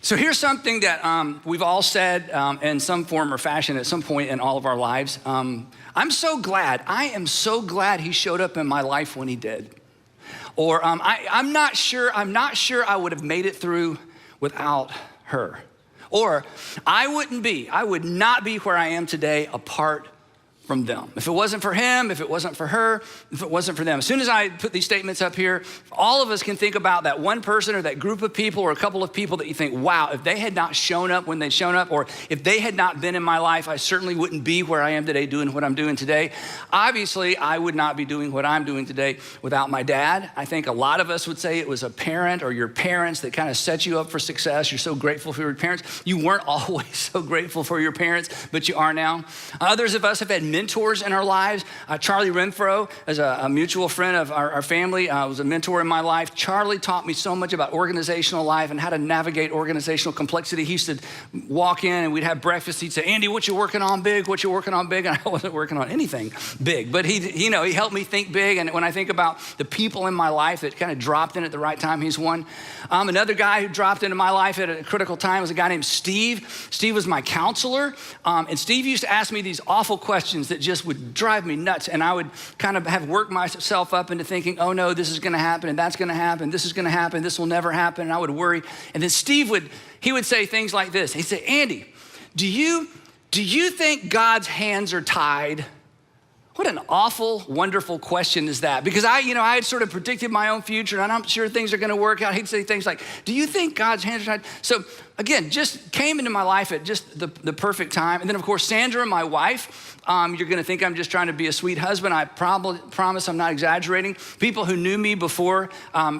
So here's something that we've all said in some form or fashion at some point in all of our lives. I am so glad he showed up in my life when he did. Or I'm not sure I would have made it through without her. Or I would not be where I am today apart from them. If it wasn't for him, if it wasn't for her, if it wasn't for them. As soon as I put these statements up here, all of us can think about that one person or that group of people or a couple of people that you think, wow, if they had not shown up when they'd shown up, or if they had not been in my life, I certainly wouldn't be where I am today doing what I'm doing today. Obviously, I would not be doing what I'm doing today without my dad. I think a lot of us would say it was a parent or your parents that kind of set you up for success. You're so grateful for your parents. You weren't always so grateful for your parents, but you are now. Others of us have had mentors in our lives. Charlie Renfro, as a mutual friend of our family, was a mentor in my life. Charlie taught me so much about organizational life and how to navigate organizational complexity. He used to walk in and we'd have breakfast. He'd say, Andy, what you working on big? What you working on big? And I wasn't working on anything big, but he helped me think big. And when I think about the people in my life that kind of dropped in at the right time, he's one. Another guy who dropped into my life at a critical time was a guy named Steve. Steve was my counselor. And Steve used to ask me these awful questions that just would drive me nuts. And I would kind of have worked myself up into thinking, oh no, this is gonna happen and that's gonna happen. This is gonna happen, this will never happen. And I would worry. And then Steve would say things like this. He'd say, Andy, do you think God's hands are tied? What an awful, wonderful question is that? Because I had sort of predicted my own future and I'm sure things are gonna work out. He'd say things like, do you think God's hands are tied? So again, just came into my life at just the perfect time. And then of course, Sandra, my wife, you're gonna think I'm just trying to be a sweet husband. I promise I'm not exaggerating. People who knew me before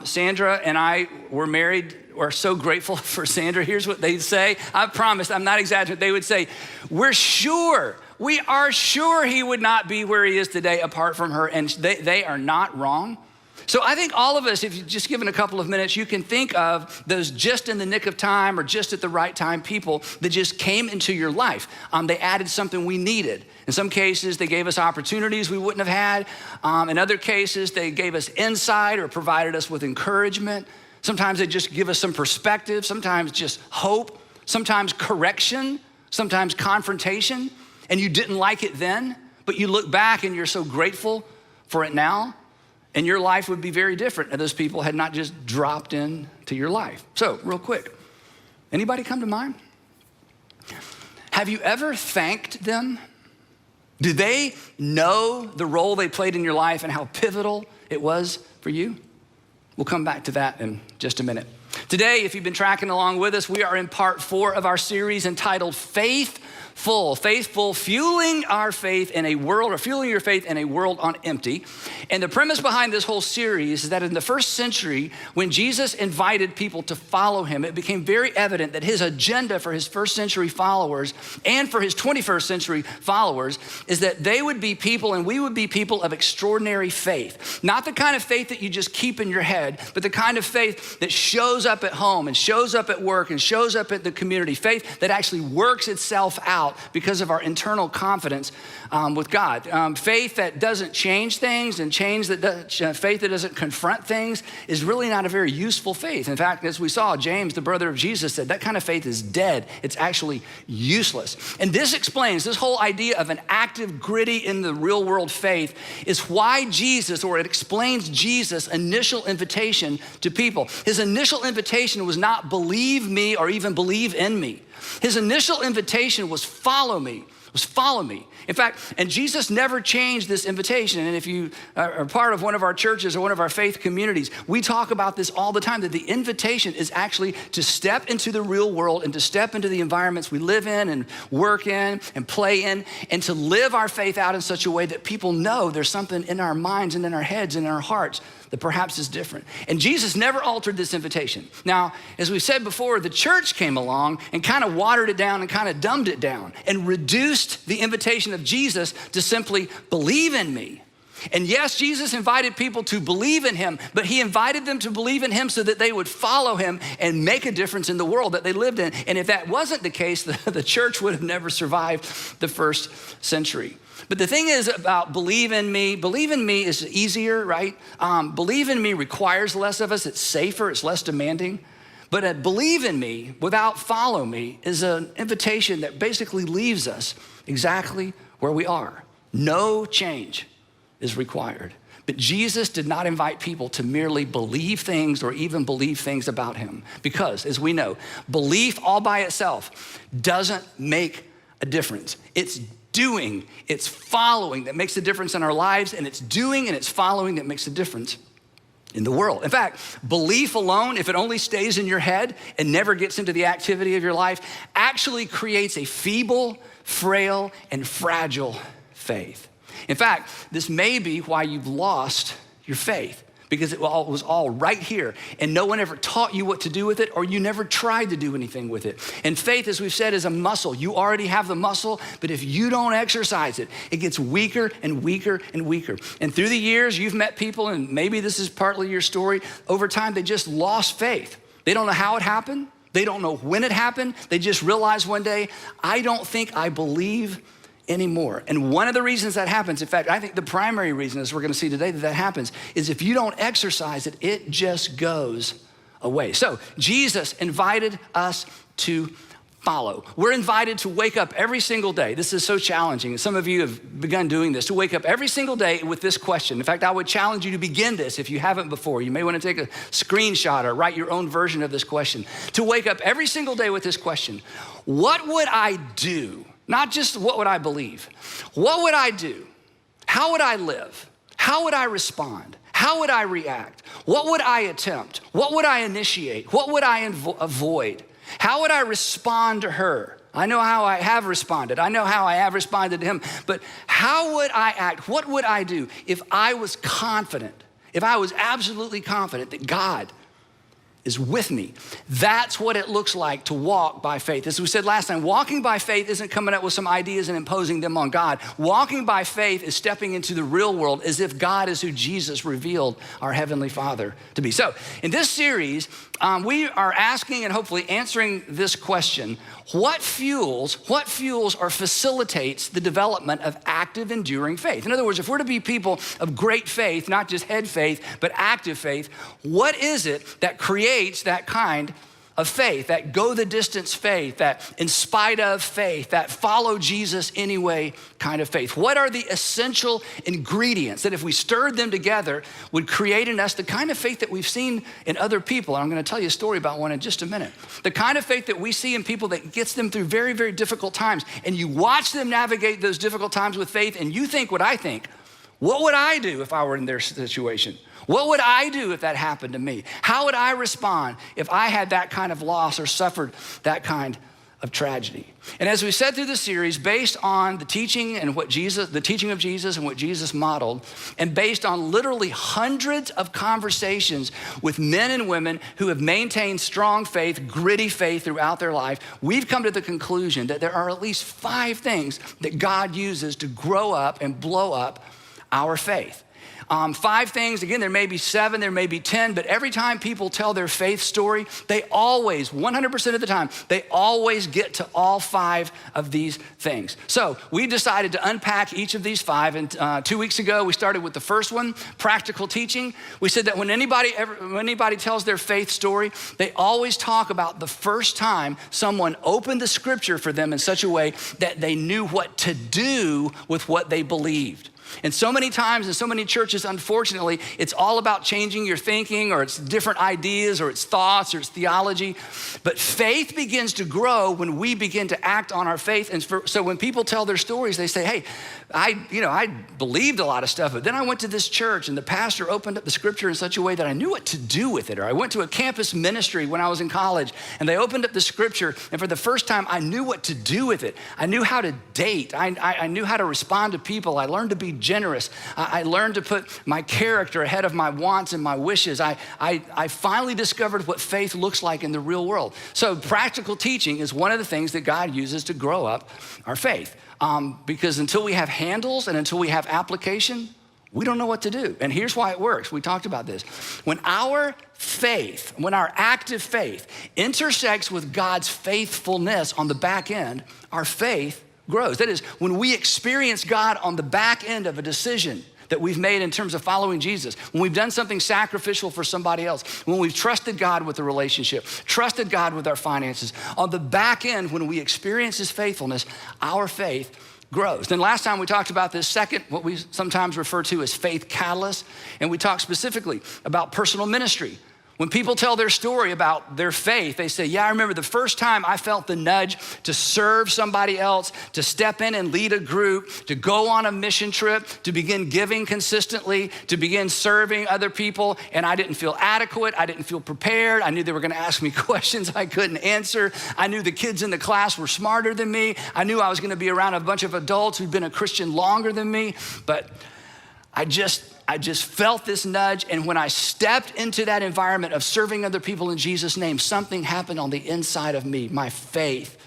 Sandra and I were married are so grateful for Sandra. Here's what they'd say. I promise, I'm not exaggerating. They would say, we are sure he would not be where he is today apart from her. And they are not wrong. So I think all of us, if you're just given a couple of minutes, you can think of those just in the nick of time or just at the right time people that just came into your life. They added something we needed. In some cases, they gave us opportunities we wouldn't have had. In other cases, they gave us insight or provided us with encouragement. Sometimes they just give us some perspective, sometimes just hope, sometimes correction, sometimes confrontation. And you didn't like it then, but you look back and you're so grateful for it now. And your life would be very different if those people had not just dropped into your life. So real quick, anybody come to mind? Have you ever thanked them? Do they know the role they played in your life and how pivotal it was for you? We'll come back to that in just a minute. Today, if you've been tracking along with us, we are in part 4 of our series entitled Faithful, fueling our faith in a world, or fueling your faith in a world on empty. And the premise behind this whole series is that in the first century, when Jesus invited people to follow him, it became very evident that his agenda for his first century followers and for his 21st century followers is that they would be people and we would be people of extraordinary faith. Not the kind of faith that you just keep in your head, but the kind of faith that shows up at home and shows up at work and shows up at the community. Faith that actually works itself out because of our internal confidence with God. Faith that doesn't change things and faith that doesn't confront things is really not a very useful faith. In fact, as we saw, James, the brother of Jesus, said that kind of faith is dead. It's actually useless. And this explains this whole idea of an active, gritty, in the real world faith is why Jesus, or it explains Jesus' initial invitation to people. His initial invitation was not believe me or even believe in me. His initial invitation was follow me. In fact, and Jesus never changed this invitation. And if you are part of one of our churches or one of our faith communities, we talk about this all the time, that the invitation is actually to step into the real world and to step into the environments we live in and work in and play in, and to live our faith out in such a way that people know there's something in our minds and in our heads and in our hearts that perhaps is different. And Jesus never altered this invitation. Now, as we said before, the church came along and kind of watered it down and kind of dumbed it down and reduced the invitation of Jesus to simply believe in me. And yes, Jesus invited people to believe in him, but he invited them to believe in him so that they would follow him and make a difference in the world that they lived in. And if that wasn't the case, the church would have never survived the first century. But the thing is about believe in me is easier, right? Believe in me requires less of us. It's safer, it's less demanding. But a believe in me without follow me is an invitation that basically leaves us exactly where we are. No change is required. But Jesus did not invite people to merely believe things or even believe things about him. Because, as we know, belief all by itself doesn't make a difference. It's doing, it's following that makes a difference in our lives, and it's doing and it's following that makes a difference in the world. In fact, belief alone, if it only stays in your head and never gets into the activity of your life, actually creates a feeble, frail, and fragile faith. In fact, this may be why you've lost your faith, because it was all right here and no one ever taught you what to do with it, or you never tried to do anything with it. And faith, as we've said, is a muscle. You already have the muscle, but if you don't exercise it, it gets weaker and weaker and weaker. And through the years, you've met people, and maybe this is partly your story, over time, they just lost faith. They don't know how it happened. They don't know when it happened. They just realized one day, I don't think I believe anymore. And one of the reasons that happens, in fact, I think the primary reason, as we're gonna see today, that happens is if you don't exercise it, it just goes away. So Jesus invited us to follow. We're invited to wake up every single day. This is so challenging. And some of you have begun doing this, to wake up every single day with this question. In fact, I would challenge you to begin this if you haven't before. You may want to take a screenshot or write your own version of this question. To wake up every single day with this question: what would I do? Not just what would I believe. What would I do? How would I live? How would I respond? How would I react? What would I attempt? What would I initiate? What would I avoid? How would I respond to her? I know how I have responded. I know how I have responded to him. But how would I act? What would I do if I was confident, if I was absolutely confident that God is with me? That's what it looks like to walk by faith. As we said last time, walking by faith isn't coming up with some ideas and imposing them on God. Walking by faith is stepping into the real world as if God is who Jesus revealed our Heavenly Father to be. So in this series, we are asking and hopefully answering this question: what fuels or facilitates the development of active, enduring faith? In other words, if we're to be people of great faith, not just head faith, but active faith, what is it that creates that kind of faith, that go the distance faith, that in spite of faith, that follow Jesus anyway kind of faith? What are the essential ingredients that if we stirred them together would create in us the kind of faith that we've seen in other people? And I'm going to tell you a story about one in just a minute. The kind of faith that we see in people that gets them through very, very difficult times. And you watch them navigate those difficult times with faith, and you think what I think: what would I do if I were in their situation? What would I do if that happened to me? How would I respond if I had that kind of loss or suffered that kind of tragedy? And as we said through the series, based on the teaching and the teaching of Jesus and what Jesus modeled, and based on literally hundreds of conversations with men and women who have maintained strong faith, gritty faith throughout their life, we've come to the conclusion that there are at least 5 things that God uses to grow up and blow up our faith. 5 things, again, there may be 7, there may be 10, but every time people tell their faith story, they always, 100% of the time, they always get to all 5 of these things. So we decided to unpack each of these 5, and 2 weeks ago, we started with the first one, practical teaching. We said that when anybody tells their faith story, they always talk about the first time someone opened the scripture for them in such a way that they knew what to do with what they believed. And so many times in so many churches, unfortunately, it's all about changing your thinking, or it's different ideas, or it's thoughts, or it's theology. But faith begins to grow when we begin to act on our faith. And so when people tell their stories, they say, hey, I believed a lot of stuff, but then I went to this church and the pastor opened up the scripture in such a way that I knew what to do with it. Or I went to a campus ministry when I was in college and they opened up the scripture, and for the first time, I knew what to do with it. I knew how to date. I knew how to respond to people. I learned to be generous. I learned to put my character ahead of my wants and my wishes. I finally discovered what faith looks like in the real world. So practical teaching is one of the things that God uses to grow up our faith. Because until we have handles and until we have application, we don't know what to do. And here's why it works. We talked about this. When our active faith intersects with God's faithfulness on the back end, our faith grows. That is, when we experience God on the back end of a decision that we've made in terms of following Jesus, when we've done something sacrificial for somebody else, when we've trusted God with the relationship, trusted God with our finances, on the back end, when we experience his faithfulness, our faith grows. Then last time we talked about this second, what we sometimes refer to as faith catalyst, and we talked specifically about personal ministry. When people tell their story about their faith, they say, yeah, I remember the first time I felt the nudge to serve somebody else, to step in and lead a group, to go on a mission trip, to begin giving consistently, to begin serving other people, and I didn't feel adequate, I didn't feel prepared, I knew they were gonna ask me questions I couldn't answer, I knew the kids in the class were smarter than me, I knew I was gonna be around a bunch of adults who'd been a Christian longer than me, but I just felt this nudge, and when I stepped into that environment of serving other people in Jesus' name, something happened on the inside of me. My faith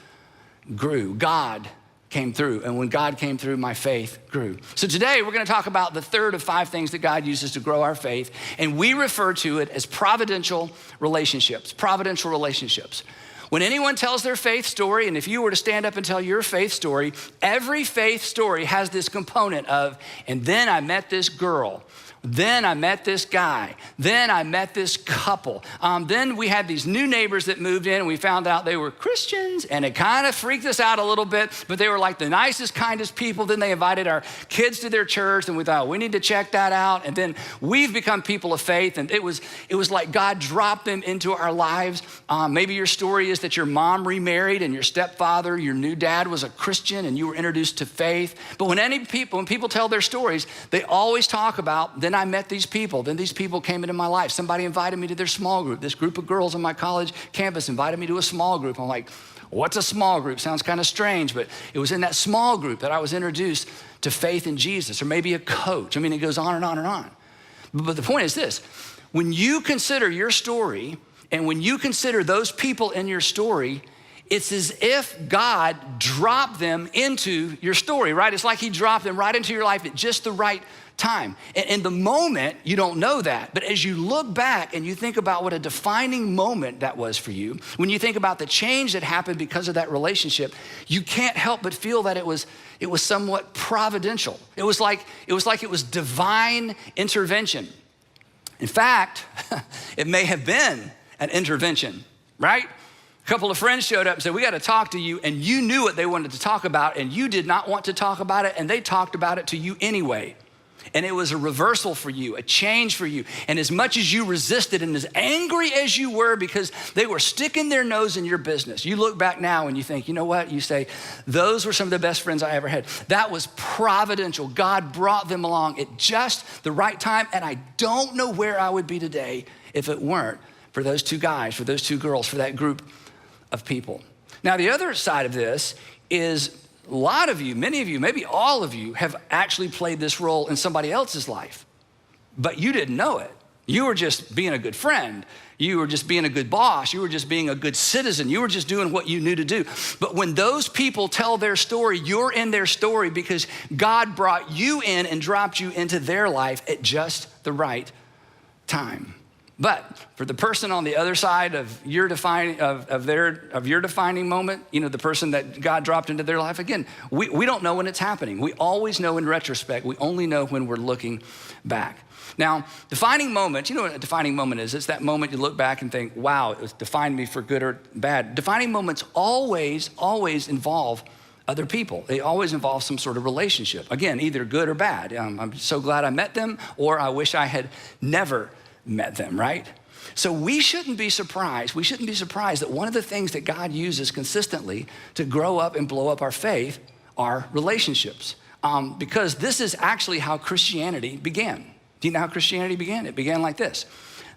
grew. God came through, and when God came through, my faith grew. So today, we're gonna talk about the third of 5 things that God uses to grow our faith, and we refer to it as providential relationships. Providential relationships. When anyone tells their faith story, and if you were to stand up and tell your faith story, every faith story has this component of, and then I met this girl, then I met this guy, then I met this couple. Then we had these new neighbors that moved in, and we found out they were Christians, and it kind of freaked us out a little bit, but they were like the nicest, kindest people. Then they invited our kids to their church, and we thought, we need to check that out. And then we've become people of faith, and it was like God dropped them into our lives. Maybe your story is that your mom remarried, and your stepfather, your new dad was a Christian, and you were introduced to faith. But when people tell their stories, they always talk about, then I met these people, then these people came into my life. Somebody invited me to their small group. This group of girls on my college campus invited me to a small group. I'm like, what's a small group? Sounds kind of strange, but it was in that small group that I was introduced to faith in Jesus, or maybe a coach. I mean, it goes on and on and on. But the point is this, when you consider your story, and when you consider those people in your story, it's as if God dropped them into your story, right? It's like he dropped them right into your life at just the right time. And in the moment, you don't know that. But as you look back and you think about what a defining moment that was for you, when you think about the change that happened because of that relationship, you can't help but feel that it was somewhat providential. It was like it was divine intervention. In fact, it may have been an intervention, right? A couple of friends showed up and said, we got to talk to you, and you knew what they wanted to talk about, and you did not want to talk about it, and they talked about it to you anyway. And it was a reversal for you, a change for you. And as much as you resisted and as angry as you were because they were sticking their nose in your business, you look back now and you think, you know what? You say, those were some of the best friends I ever had. That was providential. God brought them along at just the right time. And I don't know where I would be today if it weren't for those 2 guys, for those 2 girls, for that group of people. Now, the other side of this is a lot of you, many of you, maybe all of you have actually played this role in somebody else's life, but you didn't know it. You were just being a good friend. You were just being a good boss. You were just being a good citizen. You were just doing what you knew to do. But when those people tell their story, you're in their story because God brought you in and dropped you into their life at just the right time. But for the person on the other side of your defining moment, you know, the person that God dropped into their life, again, we don't know when it's happening. We always know in retrospect. We only know when we're looking back. Now, defining moments, you know what a defining moment is? It's that moment you look back and think, wow, it defined me for good or bad. Defining moments always involve other people. They always involve some sort of relationship. Again, either good or bad. I'm so glad I met them, or I wish I had never met them, right? So we shouldn't be surprised. We shouldn't be surprised that one of the things that God uses consistently to grow up and blow up our faith are relationships. Because this is actually how Christianity began. Do you know how Christianity began? It began like this,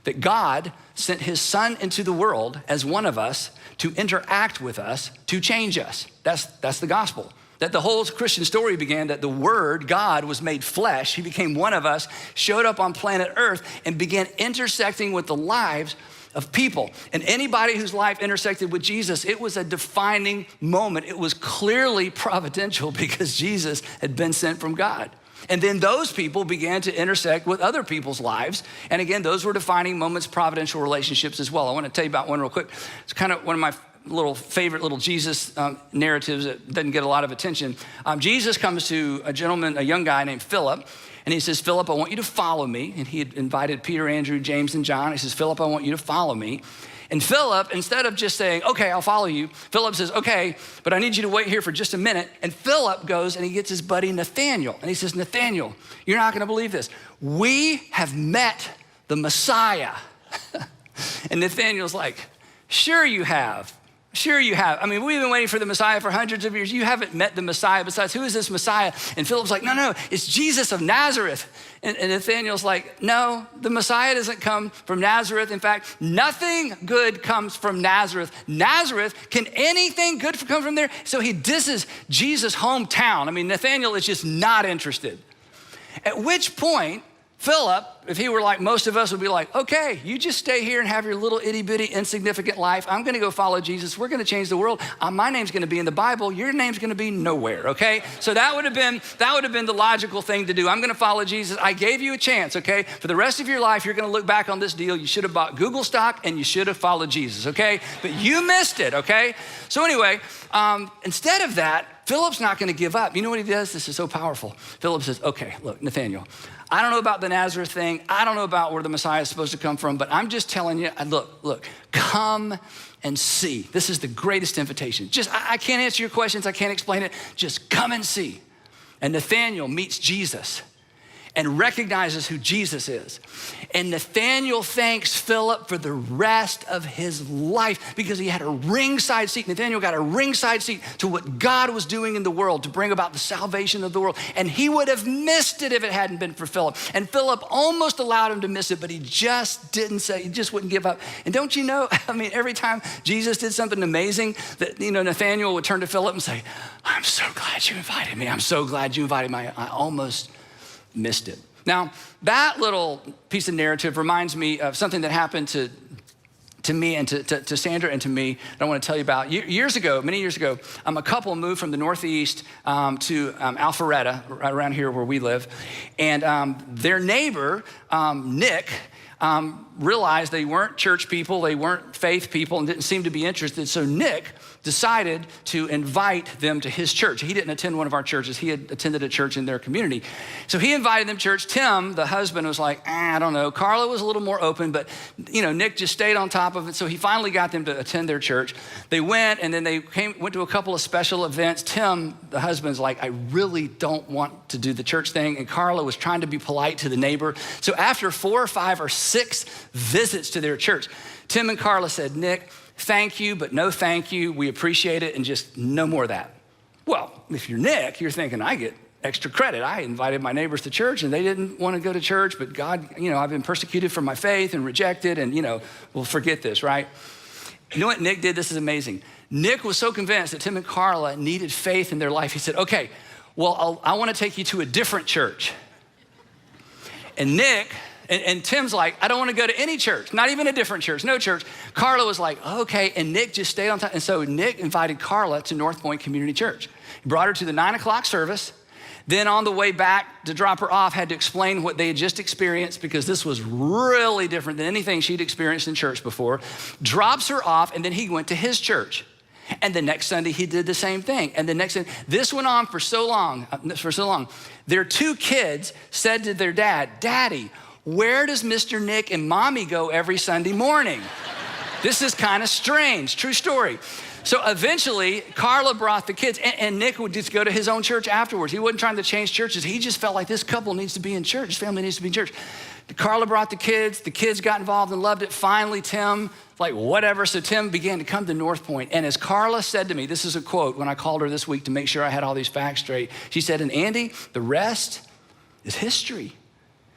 that God sent his son into the world as one of us to interact with us, to change us. That's the gospel. That the whole Christian story began that the Word, God, was made flesh. He became one of us, showed up on planet Earth, and began intersecting with the lives of people. And anybody whose life intersected with Jesus, it was a defining moment. It was clearly providential because Jesus had been sent from God. And then those people began to intersect with other people's lives. And again, those were defining moments, providential relationships as well. I want to tell you about one real quick. It's kind of one of my favorite little Jesus narratives that doesn't get a lot of attention. Jesus comes to a young guy named Philip, And he says, Philip, I want you to follow me. And he had invited Peter, Andrew, James, and John. He says, Philip, I want you to follow me. And Philip, instead of just saying, okay, I'll follow you, Philip says, okay, but I need you to wait here for just a minute. And Philip goes and he gets his buddy Nathaniel. And he says, Nathaniel, you're not gonna believe this. We have met the Messiah. And Nathaniel's like, sure you have. Sure you have. I mean, we've been waiting for the Messiah for hundreds of years. You haven't met the Messiah. Besides, who is this Messiah? And Philip's like, no, it's Jesus of Nazareth. And Nathaniel's like, no, the Messiah doesn't come from Nazareth. In fact, nothing good comes from Nazareth. Nazareth, can anything good come from there? So he disses Jesus' hometown. I mean, Nathaniel is just not interested. At which point, Philip, if he were like most of us, would be like, okay, you just stay here and have your little itty bitty insignificant life. I'm gonna go follow Jesus. We're gonna change the world. My name's gonna be in the Bible. Your name's gonna be nowhere, okay? So that would have been the logical thing to do. I'm gonna follow Jesus. I gave you a chance, okay? For the rest of your life, you're gonna look back on this deal. You should have bought Google stock and you should have followed Jesus, okay? But you missed it, okay? So anyway, instead of that, Philip's not gonna give up. You know what he does? This is so powerful. Philip says, okay, look, Nathaniel, I don't know about the Nazareth thing. I don't know about where the Messiah is supposed to come from, but I'm just telling you, look, come and see. This is the greatest invitation. I can't answer your questions. I can't explain it. Just come and see. And Nathaniel meets Jesus and recognizes who Jesus is. And Nathaniel thanks Philip for the rest of his life because he had a ringside seat. Nathaniel got a ringside seat to what God was doing in the world to bring about the salvation of the world. And he would have missed it if it hadn't been for Philip. And Philip almost allowed him to miss it, but he just didn't say, he just wouldn't give up. And don't you know, I mean, every time Jesus did something amazing, that, Nathaniel would turn to Philip and say, I'm so glad you invited me. I'm so glad you invited me. I almost missed it. Now, that little piece of narrative reminds me of something that happened to me and to Sandra and to me that I want to tell you about. Many years ago, a couple moved from the Northeast to Alpharetta, right around here where we live. And their neighbor, Nick, realized they weren't church people, they weren't faith people, and didn't seem to be interested. So Nick decided to invite them to his church. He didn't attend one of our churches. He had attended a church in their community. So he invited them to church. Tim, the husband, was like, I don't know. Carla was a little more open, but Nick just stayed on top of it. So he finally got them to attend their church. They went, and then they went to a couple of special events. Tim, the husband's like, I really don't want to do the church thing. And Carla was trying to be polite to the neighbor. So after 4 or 5 or 6 visits to their church, Tim and Carla said, Nick, thank you, but no thank you. We appreciate it, and just no more of that. Well, if you're Nick, you're thinking, I get extra credit. I invited my neighbors to church, and they didn't want to go to church, but God, I've been persecuted for my faith and rejected, and, we'll forget this, right? You know what Nick did? This is amazing. Nick was so convinced that Tim and Carla needed faith in their life. He said, okay, well, I want to take you to a different church. And Nick, and Tim's like, I don't want to go to any church, not even a different church, no church. Carla was like, okay, and Nick just stayed on time. And so Nick invited Carla to North Point Community Church. He brought her to the 9 o'clock service. Then on the way back to drop her off, had to explain what they had just experienced because this was really different than anything she'd experienced in church before. Drops her off, and then he went to his church. And the next Sunday, he did the same thing. And the next Sunday, this went on for so long. Their 2 kids said to their dad, Daddy, where does Mr. Nick and Mommy go every Sunday morning? This is kind of strange, true story. So eventually, Carla brought the kids, and Nick would just go to his own church afterwards. He wasn't trying to change churches. He just felt like this couple needs to be in church. His family needs to be in church. Carla brought the kids got involved and loved it. Finally, Tim, like whatever. So Tim began to come to North Point. And as Carla said to me, this is a quote when I called her this week to make sure I had all these facts straight. She said, and Andy, the rest is history.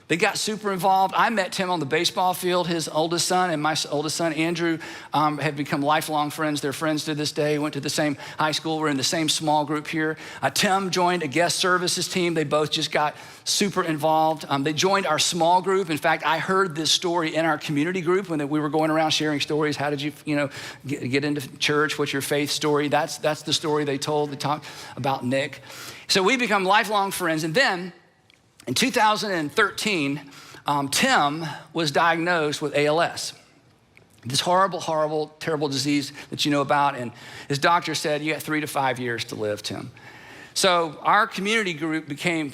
They got super involved. I met Tim on the baseball field. His oldest son and my oldest son, Andrew, have become lifelong friends. They're friends to this day, went to the same high school. We're in the same small group here. Tim joined a guest services team. They both just got super involved. They joined our small group. In fact, I heard this story in our community group when we were going around sharing stories. How did you, get into church? What's your faith story? That's the story they told. They talked about Nick. So we become lifelong friends. And then in 2013, Tim was diagnosed with ALS, this horrible, terrible disease that you know about. And his doctor said, you got 3 to 5 years to live, Tim. So our community group became,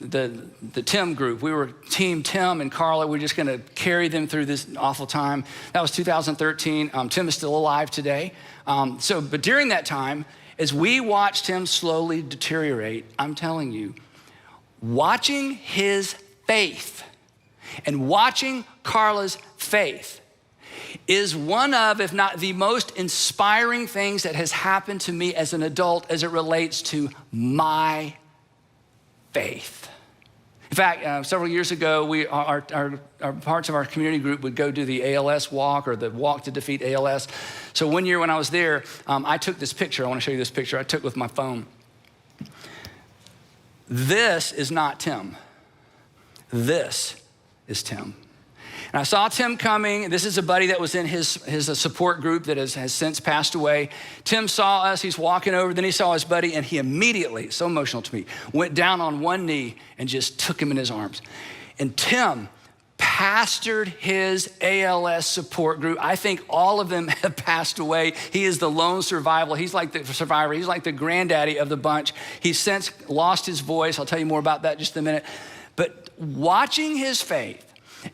the Tim group. We were Team Tim and Carla. We're just going to carry them through this awful time. That was 2013. Tim is still alive today. But during that time, as we watched him slowly deteriorate, I'm telling you, watching his faith and watching Carla's faith is one of, if not the most inspiring things that has happened to me as an adult as it relates to my faith. In fact, several years ago, our parts of our community group would go do the ALS walk or the walk to defeat ALS. So one year when I was there, I took this picture. I want to show you this picture I took with my phone. This is not Tim. This is Tim. And I saw Tim coming. This is a buddy that was in his support group that has since passed away. Tim saw us, he's walking over, then he saw his buddy, and he immediately, so emotional to me, went down on one knee and just took him in his arms. And Tim pastored his ALS support group. I think all of them have passed away. He is the lone survivor. He's like the survivor. He's like the granddaddy of the bunch. He's since lost his voice. I'll tell you more about that in just a minute. But watching his faith,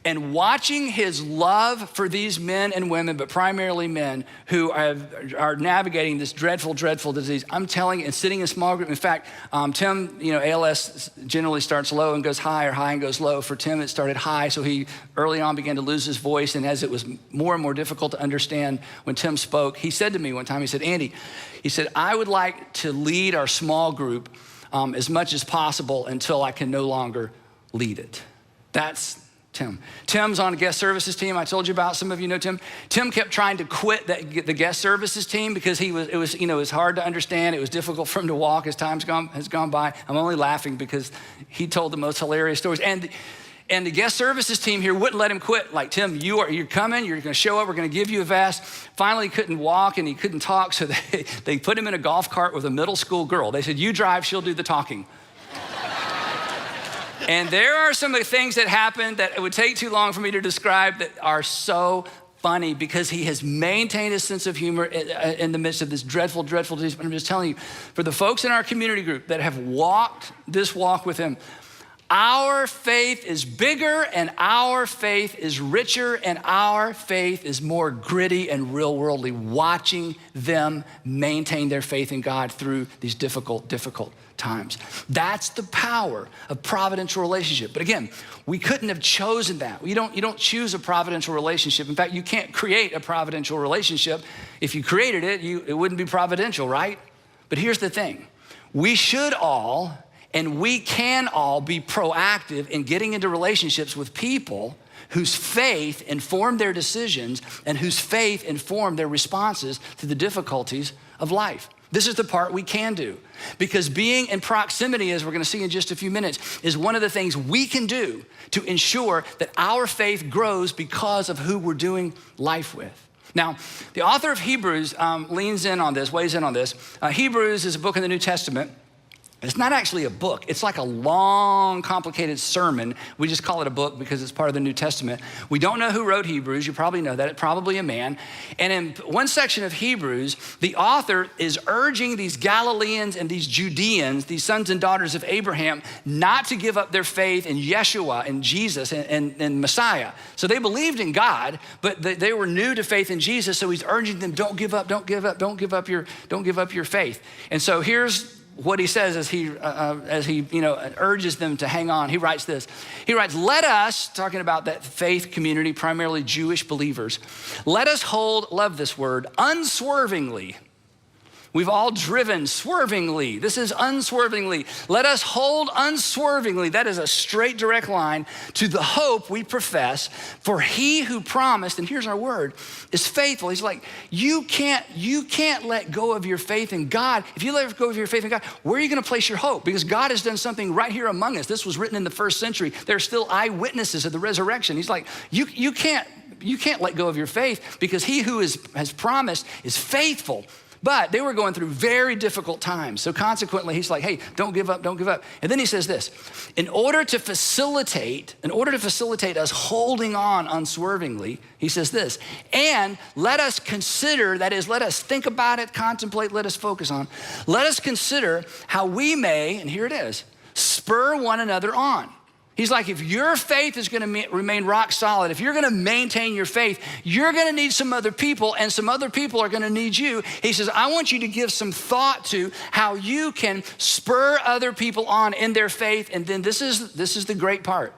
and watching his love for these men and women, but primarily men who are navigating this dreadful, dreadful disease, I'm telling you, and sitting in a small group. In fact, Tim, ALS generally starts low and goes high, or high and goes low. For Tim, it started high, so he early on began to lose his voice, and as it was more and more difficult to understand when Tim spoke, he said to me one time, he said, Andy, he said, I would like to lead our small group as much as possible until I can no longer lead it. That's Tim. Tim's on a guest services team. I told you about, some of you know Tim. Tim kept trying to quit the guest services team because it was hard to understand. It was difficult for him to walk as time has gone by. I'm only laughing because he told the most hilarious stories. And the guest services team here wouldn't let him quit. Like, Tim, you're coming, you're gonna show up, we're gonna give you a vest. Finally, he couldn't walk and he couldn't talk, so they put him in a golf cart with a middle school girl. They said, you drive, she'll do the talking. And there are some of the things that happened that it would take too long for me to describe that are so funny because he has maintained his sense of humor in the midst of this dreadful, dreadful disease. But I'm just telling you, for the folks in our community group that have walked this walk with him, our faith is bigger and our faith is richer and our faith is more gritty and real worldly, watching them maintain their faith in God through these difficult, difficult times. That's the power of providential relationship. But again, we couldn't have chosen that. You don't choose a providential relationship. In fact, you can't create a providential relationship. If you created it, it wouldn't be providential, right? But here's the thing. We should all, and we can all be proactive in getting into relationships with people whose faith informed their decisions and whose faith informed their responses to the difficulties of life. This is the part we can do, because being in proximity, as we're gonna see in just a few minutes, is one of the things we can do to ensure that our faith grows because of who we're doing life with. Now, the author of Hebrews weighs in on this. Hebrews is a book in the New Testament. It's not actually a book. It's like a long, complicated sermon. We just call it a book because it's part of the New Testament. We don't know who wrote Hebrews. You probably know that. It's probably a man. And in one section of Hebrews, the author is urging these Galileans and these Judeans, these sons and daughters of Abraham, not to give up their faith in Yeshua and Jesus and Messiah. So they believed in God, but they were new to faith in Jesus. So he's urging them, don't give up your faith. And so here's what he says as he urges them to hang on. He writes this. He writes, let us, talking about that faith community, primarily Jewish believers, let us hold, love this word, unswervingly. We've all driven swervingly. This is unswervingly. Let us hold unswervingly. That is a straight, direct line to the hope we profess. For he who promised, and here's our word, is faithful. He's like, you can't let go of your faith in God. If you let go of your faith in God, where are you gonna place your hope? Because God has done something right here among us. This was written in the first century. There are still eyewitnesses of the resurrection. He's like, you can't let go of your faith because he who has promised is faithful. But they were going through very difficult times. So consequently, he's like, hey, don't give up. And then he says this, in order to facilitate us holding on unswervingly, he says this, and let us consider, that is, let us think about it, contemplate, let us focus on, let us consider how we may, and here it is, spur one another on. He's like, if your faith is gonna remain rock solid, if you're gonna maintain your faith, you're gonna need some other people, and some other people are gonna need you. He says, I want you to give some thought to how you can spur other people on in their faith. And then this is the great part.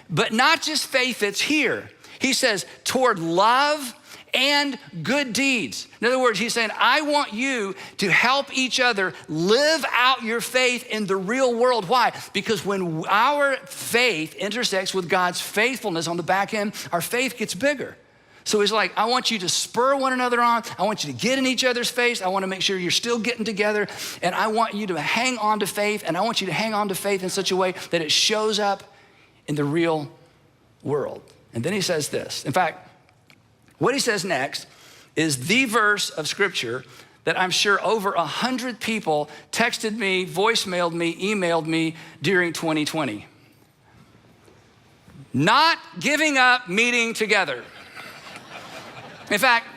But not just faith that's here. He says, toward love and good deeds. In other words, he's saying, I want you to help each other live out your faith in the real world. Why? Because when our faith intersects with God's faithfulness on the back end, our faith gets bigger. So he's like, I want you to spur one another on. I want you to get in each other's face. I want to make sure you're still getting together. And I want you to hang on to faith. And I want you to hang on to faith in such a way that it shows up in the real world. And then he says this. In fact, what he says next is the verse of scripture that I'm sure over 100 people texted me, voicemailed me, emailed me during 2020. Not giving up meeting together. In fact,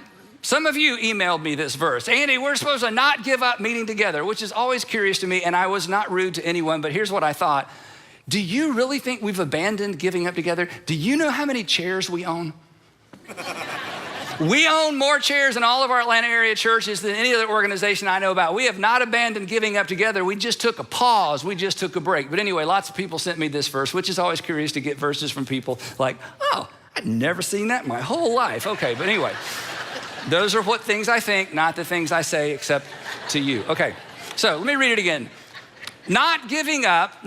some of you emailed me this verse. Andy, we're supposed to not give up meeting together, which is always curious to me, and I was not rude to anyone, but here's what I thought. Do you really think we've abandoned giving up together? Do you know how many chairs we own? We own more chairs in all of our Atlanta area churches than any other organization I know about. We have not abandoned giving up together. We just took a pause. We just took a break. But anyway, lots of people sent me this verse, which is always curious to get verses from people like, oh, I'd never seen that in my whole life. Okay, but anyway, those are what things I think, not the things I say, except to you. Okay, so let me read it again. Not giving up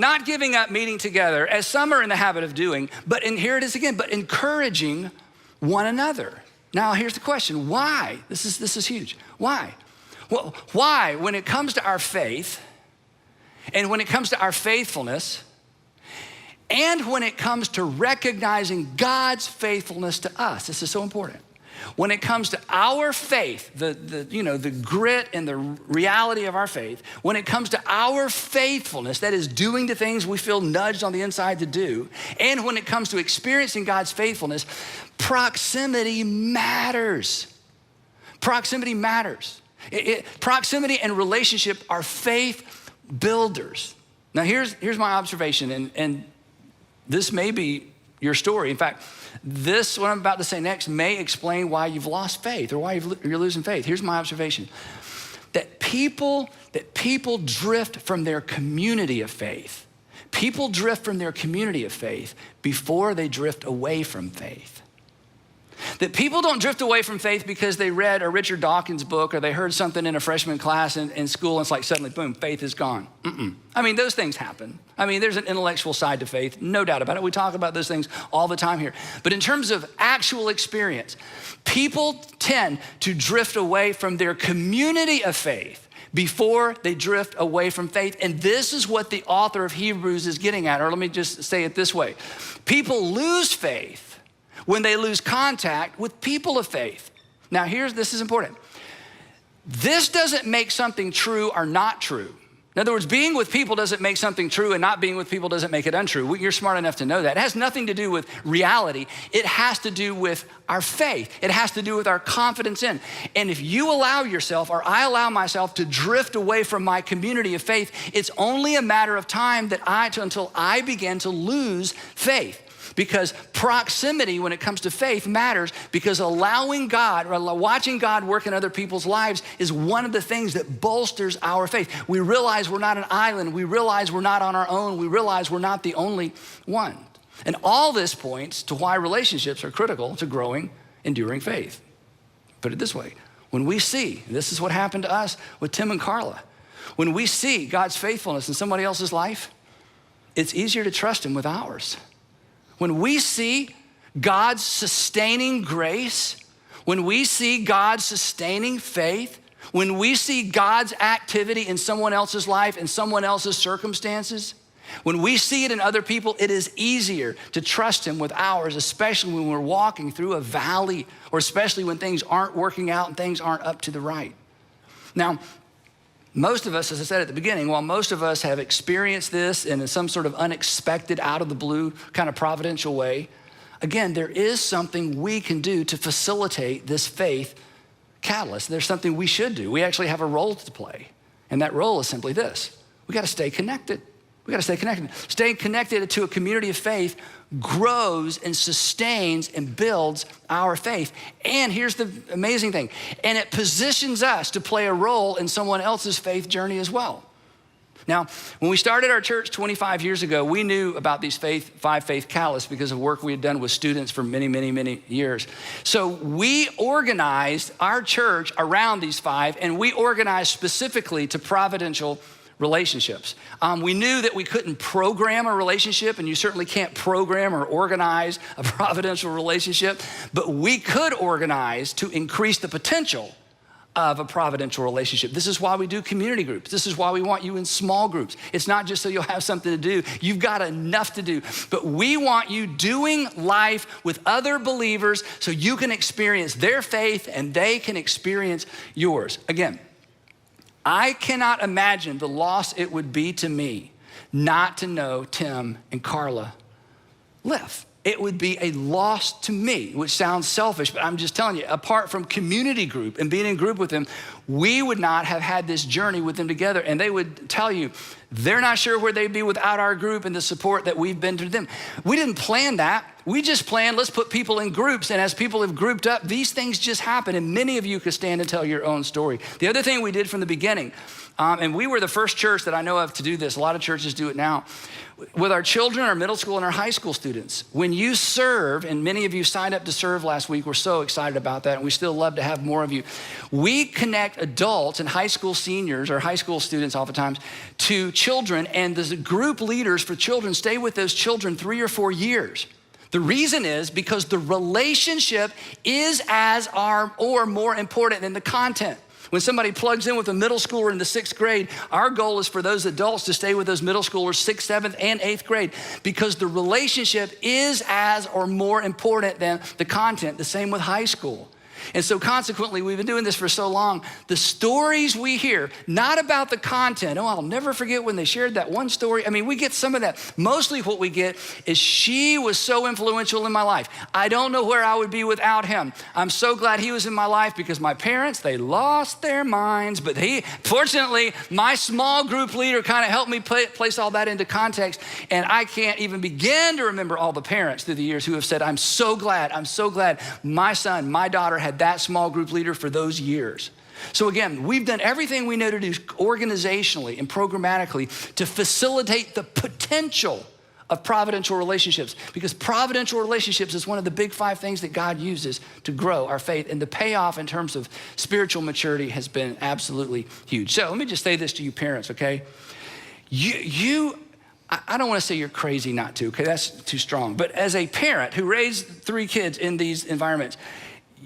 meeting together, as some are in the habit of doing, and here it is again, but encouraging one another. Now, here's the question, why? This is huge. Why? Well, why, when it comes to our faith, and when it comes to our faithfulness, and when it comes to recognizing God's faithfulness to us, this is so important. When it comes to our faith, the grit and the reality of our faith, when it comes to our faithfulness, that is doing the things we feel nudged on the inside to do, and when it comes to experiencing God's faithfulness, proximity matters. Proximity matters. Proximity and relationship are faith builders. Now here's my observation, and this may be your story. In fact, this, what I'm about to say next, may explain why you've lost faith or why you're losing faith. Here's my observation. That people drift from their community of faith. People drift from their community of faith before they drift away from faith. That people don't drift away from faith because they read a Richard Dawkins book or they heard something in a freshman class in school and it's like suddenly, boom, faith is gone. I mean, those things happen. I mean, there's an intellectual side to faith, no doubt about it. We talk about those things all the time here. But in terms of actual experience, people tend to drift away from their community of faith before they drift away from faith. And this is what the author of Hebrews is getting at, or let me just say it this way. People lose faith when they lose contact with people of faith. Now this is important. This doesn't make something true or not true. In other words, being with people doesn't make something true and not being with people doesn't make it untrue. You're smart enough to know that. It has nothing to do with reality. It has to do with our faith. It has to do with our confidence in. And if you allow yourself, or I allow myself to drift away from my community of faith, it's only a matter of time until I begin to lose faith. Because proximity when it comes to faith matters, because allowing God or watching God work in other people's lives is one of the things that bolsters our faith. We realize we're not an island. We realize we're not on our own. We realize we're not the only one. And all this points to why relationships are critical to growing, enduring faith. Put it this way, when we see, this is what happened to us with Tim and Carla, when we see God's faithfulness in somebody else's life, it's easier to trust him with ours. When we see God's sustaining grace, when we see God's sustaining faith, when we see God's activity in someone else's life, in someone else's circumstances, when we see it in other people, it is easier to trust him with ours, especially when we're walking through a valley, or especially when things aren't working out and things aren't up to the right. Now, most of us, as I said at the beginning, while most of us have experienced this in some sort of unexpected, out of the blue kind of providential way, again, there is something we can do to facilitate this faith catalyst. There's something we should do. We actually have a role to play. And that role is simply this. We got to stay connected. We got to stay connected. Staying connected to a community of faith grows and sustains and builds our faith. And here's the amazing thing, and it positions us to play a role in someone else's faith journey as well. Now, when we started our church 25 years ago, we knew about these five faith catalysts because of work we had done with students for many, many, many years. So we organized our church around these five, and we organized specifically to providential relationships. We knew that we couldn't program a relationship, and you certainly can't program or organize a providential relationship, but we could organize to increase the potential of a providential relationship. This is why we do community groups. This is why we want you in small groups. It's not just so you'll have something to do. You've got enough to do, but we want you doing life with other believers so you can experience their faith and they can experience yours. Again, I cannot imagine the loss it would be to me not to know Tim and Carla live. It would be a loss to me, which sounds selfish, but I'm just telling you, apart from community group and being in group with them, we would not have had this journey with them together. And they would tell you, they're not sure where they'd be without our group and the support that we've been to them. We didn't plan that. We just planned, let's put people in groups. And as people have grouped up, these things just happen. And many of you could stand and tell your own story. The other thing we did from the beginning, and we were the first church that I know of to do this. A lot of churches do it now. With our children, our middle school and our high school students, when you serve, and many of you signed up to serve last week, we're so excited about that, and we still love to have more of you. We connect adults and high school seniors, or high school students oftentimes, to children, and the group leaders for children stay with those children 3 or 4 years. The reason is because the relationship is or more important than the content. When somebody plugs in with a middle schooler in the 6th grade, our goal is for those adults to stay with those middle schoolers 6th, 7th, and 8th grade, because the relationship is or more important than the content. The same with high school. And so consequently, we've been doing this for so long, the stories we hear, not about the content. Oh, I'll never forget when they shared that one story. I mean, we get some of that. Mostly what we get is, she was so influential in my life. I don't know where I would be without him. I'm so glad he was in my life because my parents, they lost their minds, but fortunately, my small group leader kind of helped me place all that into context. And I can't even begin to remember all the parents through the years who have said, I'm so glad my son, my daughter had that small group leader for those years. So again, we've done everything we know to do organizationally and programmatically to facilitate the potential of providential relationships, because providential relationships is one of the big 5 things that God uses to grow our faith, and the payoff in terms of spiritual maturity has been absolutely huge. So let me just say this to you parents, okay? I don't want to say you're crazy not to, okay? That's too strong. But as a parent who raised 3 kids in these environments,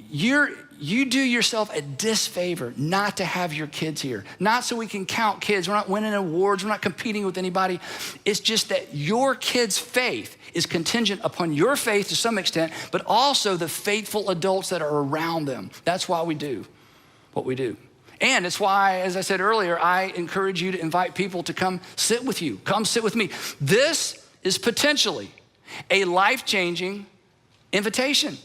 you do yourself a disfavor not to have your kids here. Not so we can count kids. We're not winning awards. We're not competing with anybody. It's just that your kids' faith is contingent upon your faith to some extent, but also the faithful adults that are around them. That's why we do what we do. And it's why, as I said earlier, I encourage you to invite people to come sit with you. Come sit with me. This is potentially a life-changing invitation.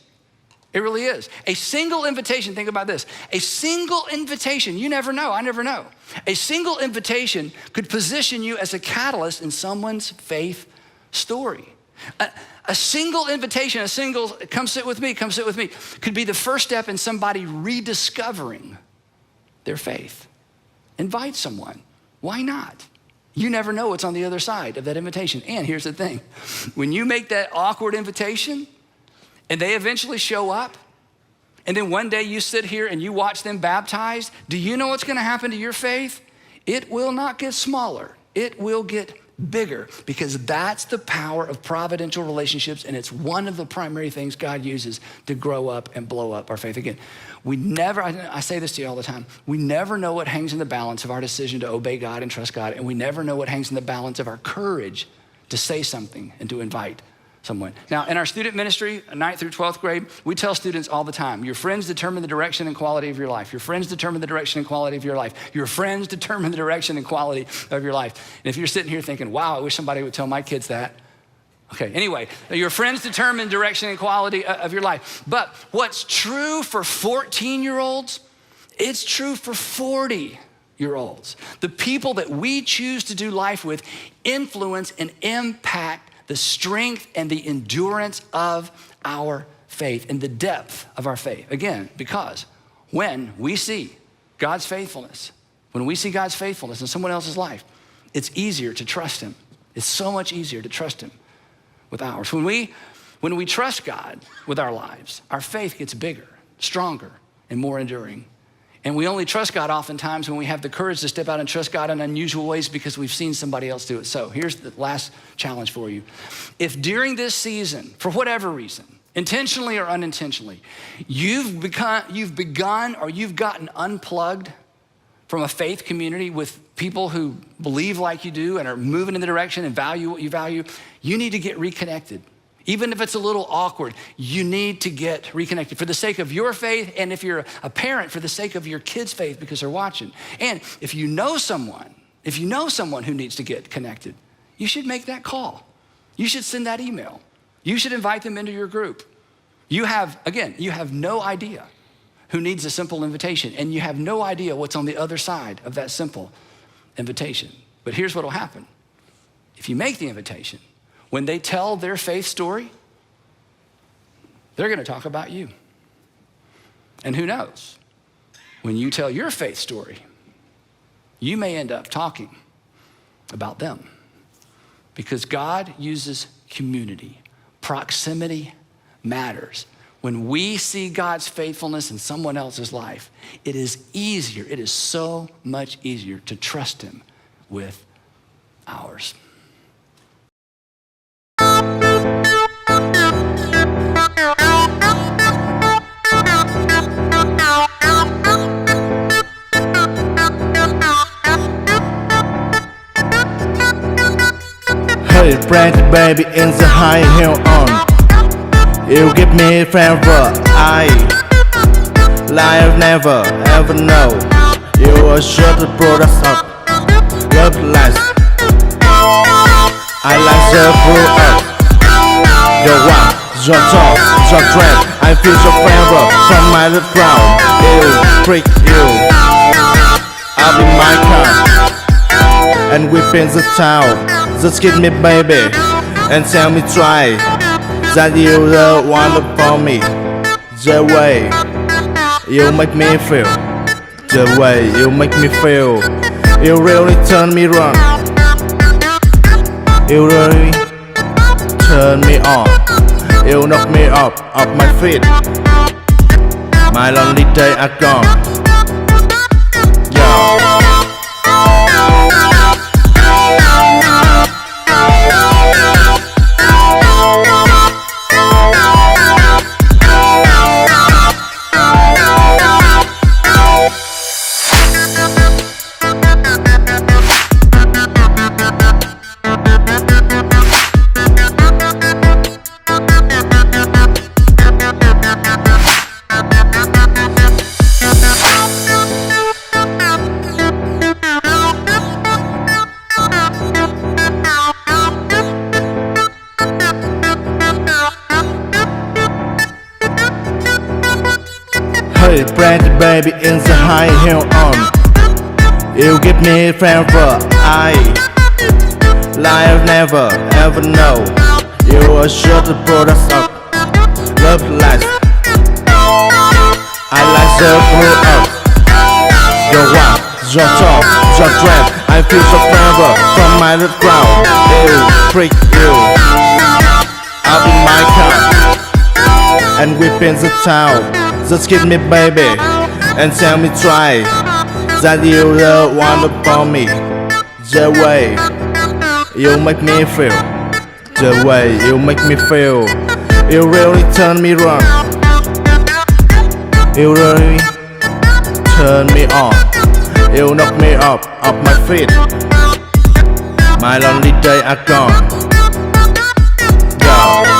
It really is. A single invitation, think about this. A single invitation, you never know, I never know. A single invitation could position you as a catalyst in someone's faith story. A single invitation, come sit with me, could be the first step in somebody rediscovering their faith. Invite someone. Why not? You never know what's on the other side of that invitation. And here's the thing. When you make that awkward invitation, and they eventually show up, and then one day you sit here and you watch them baptized, do you know what's gonna happen to your faith? It will not get smaller. It will get bigger, because that's the power of providential relationships, and it's one of the primary things God uses to grow up and blow up our faith. Again, I say this to you all the time, we never know what hangs in the balance of our decision to obey God and trust God, and we never know what hangs in the balance of our courage to say something and to invite someone. Now, in our student ministry, 9th through 12th grade, we tell students all the time, your friends determine the direction and quality of your life. Your friends determine the direction and quality of your life. Your friends determine the direction and quality of your life. And if you're sitting here thinking, wow, I wish somebody would tell my kids that. Okay, anyway, your friends determine direction and quality of your life. But what's true for 14-year-olds, it's true for 40 olds. The people that we choose to do life with influence and impact the strength and the endurance of our faith and the depth of our faith. Again, because when we see God's faithfulness, in someone else's life, it's easier to trust him. It's so much easier to trust him with ours. When we trust God with our lives, our faith gets bigger, stronger, and more enduring. And we only trust God oftentimes when we have the courage to step out and trust God in unusual ways because we've seen somebody else do it. So here's the last challenge for you. If during this season, for whatever reason, intentionally or unintentionally, you've begun or you've gotten unplugged from a faith community with people who believe like you do and are moving in the direction and value what you value, you need to get reconnected. Even if it's a little awkward, you need to get reconnected for the sake of your faith, and if you're a parent, for the sake of your kids' faith because they're watching. And if you know someone who needs to get connected, you should make that call. You should send that email. You should invite them into your group. You have no idea who needs a simple invitation, and you have no idea what's on the other side of that simple invitation. But here's what will happen. If you make the invitation, when they tell their faith story, they're gonna talk about you. And who knows, when you tell your faith story, you may end up talking about them. Because God uses community. Proximity matters. When we see God's faithfulness in someone else's life, it is so much easier to trust him with ours. Hey, brand baby in the high heel on. You give me forever, I never ever know. You are sure to product of love life. I like the blue earth. Your walk, your talk, your dread. I feel so forever from my little ground. You freak you. I'll be my car, and whip in the town. Just give me baby, and tell me try that you the one for me. The way you make me feel, the way you make me feel, you really turn me wrong. You really turn me on. You knock me up off my feet. My lonely days are gone. Hey, brand baby in the high heel on. You give me forever, I never ever know. You are sure to product of love life. I like the blue earth. Your walk, your talk, your dread. I feel so forever from my little ground. You freak you. I'll be my car, and whip in the town. Just give me baby, and tell me try that you the one for me. The way you make me feel, the way you make me feel, you really turn me wrong. You really turn me on. You knock me up off my feet. My lonely days are gone. No.